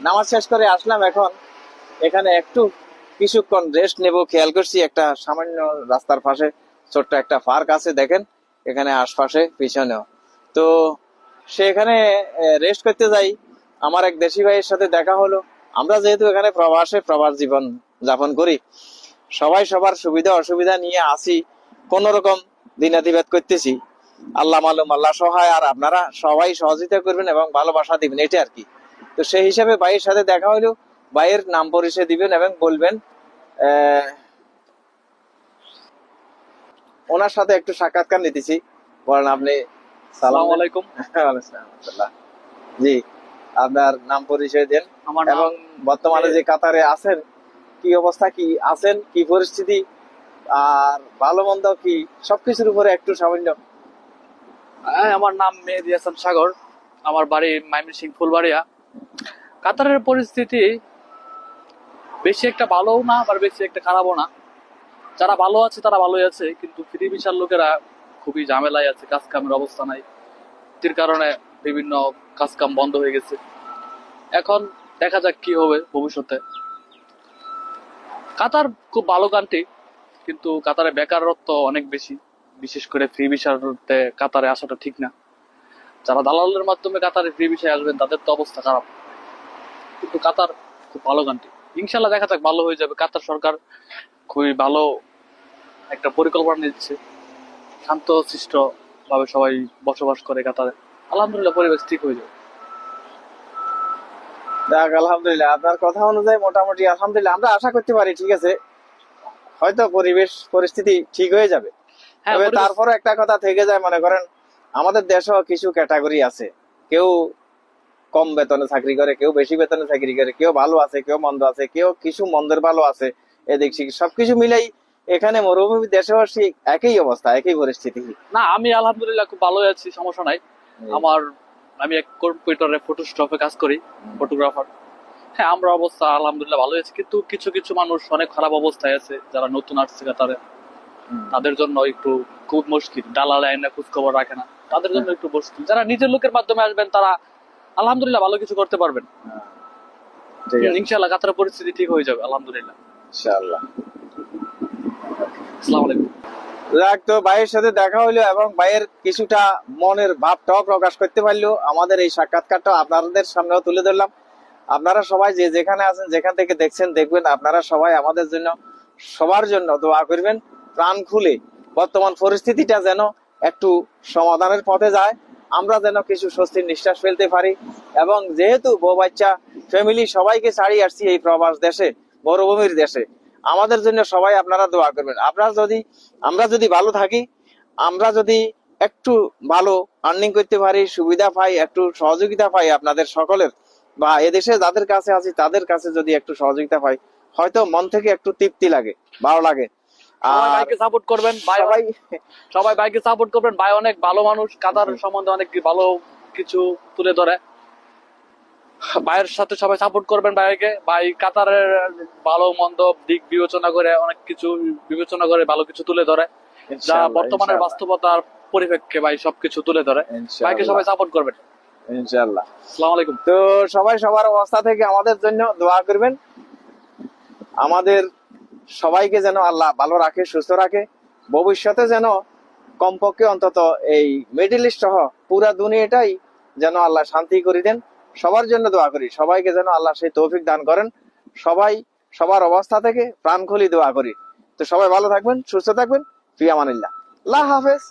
নামাজ শেষ করে আসলাম, এখন এখানে একটু কিছুক্ষণ রেস্ট নেব। খেয়াল করছি একটা সামান্য রাস্তার পাশে ছোট্ট একটা পার্ক আছে, দেখেন এখানে আশপাশে পিছনেও। তো সেখানে রেস্ট করতে যাই, আমার এক দেশি ভাইয়ের সাথে দেখা হলো। আমরা যেহেতু এখানে প্রবাস জীবন যাপন করি, সবাই সবার সুবিধা অসুবিধা নিয়ে আসি, কোন রকম দিনাতিবাদ করতেছি। আল্লাহ মালুম, আল্লাহ সহায়, আর আপনারা সবাই সহযোগিতা করবেন এবং ভালোবাসা দিবেন, এটা আর কি। তো সেই হিসাবে ভাইয়ের সাথে দেখা হলো, ভাইয়ের নাম পরিচয় দিবেন এবং বলবেন। ওনার সাথে একটু সাক্ষাৎকার নিতেছি, বলেন আপনি। সালাম আলাইকুম। জি, আপনার নাম পরিচয় দেন এবং বর্তমানে যে কাতারে আছেন কি অবস্থা, কি আছেন, কি পরিস্থিতি, আর ভালো মন্দ কি, সবকিছুর উপরে একটু সামান্য। আমার নাম মেহেদী হাসান সাগর, আমার বাড়ি ময়মনসিংহ ফুলবাড়িয়া। কাতারের পরিস্থিতি বেশি একটা ভালোও না, আবার বেশি একটা খারাপও না। যারা ভালো আছে তারা ভালোই আছে, কিন্তু ফ্রি ভিসার লোকেরা খুবই ঝামেলায় আছে, কাজ কামের অবস্থা নাই। এর কারণে বিভিন্ন কাজ কাম বন্ধ হয়ে গেছে। এখন দেখা যাক কি হবে ভবিষ্যতে। কাতার খুব ভালো কান্ট্রি, কিন্তু কাতারে বেকারত্ব অনেক বেশি, বিশেষ করে ফ্রি ভিসাতে কাতারে আসাটা ঠিক না। যারা দালালের মাধ্যমে কাতারে ফ্রি ভিসায় আসবেন তাদের তো অবস্থা খারাপ, কিন্তু কাতার খুব ভালো কান্ট্রি। ইনশাল্লাহ দেখা যাক, ভালো হয়ে যাবে। কাতার সরকার খুবই ভালো একটা পরিকল্পনা নিচ্ছে, শান্ত শিষ্ট ভাবে সবাই বসবাস করে কাতারে। আলহামদুলিল্লাহ পরিবেশ ঠিক হয়ে যাবে। দেখ, আলহামদুলিল্লাহ, আপনার কথা অনুযায়ী মোটামুটি আলহামদুলিল্লাহ আমরা আশা করতে পারি, ঠিক আছে, হয়তো পরিবেশ পরিস্থিতি ঠিক হয়ে যাবে। তবে তারপরে একটা কথা থেকে যায়, মনে করেন আমাদের দেশেও কিছু ক্যাটাগরি আছে, কেউ কম বেতনে চাকরি করে, কেউ বেশি বেতনে চাকরি করে, কেউ ভালো আছে, কেউ মন্দ আছে, কেউ কিছু মন্দের ভালো আছে। এদিক সবকিছু মিলাই এখানে মরুভূমি দেশেও সেই একই অবস্থা, একই পরিস্থিতি। না, আমি আলহামদুলিল্লাহ খুব ভালোই আছি, সমস্যা নাই আমার। আমি এক কম্পিউটারে ফটোস্টপে কাজ করি, ফটোগ্রাফার। হ্যাঁ, আমরা অবস্থা আলহামদুলিল্লাহ ভালোই আছে, কিন্তু কিছু কিছু মানুষ অনেক খারাপ অবস্থায় আছে, যারা নতুন আসছে কাতারে। তাদের জন্য একটু খুব মুশকিল, দালাল আইন খোঁজ খবর রাখে না, তাদের জন্য একটু মুশকিল। যারা নিজের লোকের মাধ্যমে আসবেন তারা আলহামদুলিল্লাহ ভালো কিছু করতে পারবেন। ইনশাআল্লাহ কাতারের পরিস্থিতি ঠিক হয়ে যাবে, আলহামদুলিল্লাহ ইনশাআল্লাহ। আসসালামু আলাইকুম। যাক, তো ভাইয়ের সাথে দেখা হইলো এবং ভাইয়ের কিছুটা মনের ভাবটাও প্রকাশ করতে পারলো। আমাদের এই সাক্ষাৎকারটা আপনাদের সামনেও তুলে ধরলাম। আপনারা সবাই যে যেখানে আছেন, যেখান থেকে দেখছেন দেখবেন, আপনারা সবাই আমাদের জন্য, সবার জন্য দোয়া করবেন প্রাণ খুলে। বর্তমান পরিস্থিতিটা যেন একটু সমাধানের পথে যায়, আমরা যেন কিছু স্বস্তির নিঃশ্বাস ফেলতে পারি। এবং যেহেতু বউ বাচ্চা ফ্যামিলি সবাইকে ছাড়িয়ে আসছি এই প্রবাস দেশে, মরুভূমির দেশে, আমাদের জন্য সবাই আপনারা দোয়া করবেন। আমরা যদি ভালো থাকি, আমরা যদি একটু ভালো আর্নিং করতে পারি, সুবিধা পাই, একটু সহযোগিতা পাই আপনাদের সকলের, বা এদেশে যাদের কাছে আছি তাদের কাছে যদি একটু সহযোগিতা পাই, হয়তো মন থেকে একটু তৃপ্তি লাগে, ভালো লাগে। ভাইকে সাপোর্ট করবেন, সবাই ভাইকে সাপোর্ট করবেন। ভাই অনেক ভালো মানুষ, কাতার সম্বন্ধে অনেক ভালো কিছু তুলে ধরে। ভাইয়ের সাথে সবাই সাপোর্ট করবেন ভাইকে। ভাই কাতারের ভালো মন্দ দিক বিবেচনা করে, অনেক কিছু বিবেচনা করে ভালো কিছু তুলে ধরে, যা বর্তমানের বাস্তবতার পরিপ্রেক্ষে ভাই সবকিছু তুলে ধরে। ভাইকে সবাই সাপোর্ট করবেন ইনশাআল্লাহ। আসসালামু আলাইকুম। তো সবাই সবার অবস্থা থেকে আমাদের জন্য দোয়া করবেন। আমাদের সবাইকে যেন আল্লাহ ভালো রাখে, সুস্থ রাখে। ভবিষ্যতে যেন কমপক্ষে অন্তত এই মিডল ইস্ট সহ পুরা দুনিয়াটাই যেন আল্লাহ শান্তি করে দেন। সবার জন্য দোয়া করি, সবাইকে যেন আল্লাহ সেই তৌফিক দান করেন। সবাই সবার অবস্থা থেকে প্রাণ খুলি দোয়া করি। তো সবাই ভালো থাকবেন, সুস্থ থাকবেন। ফি আমানিল্লাহ। আল্লাহ হাফেজ।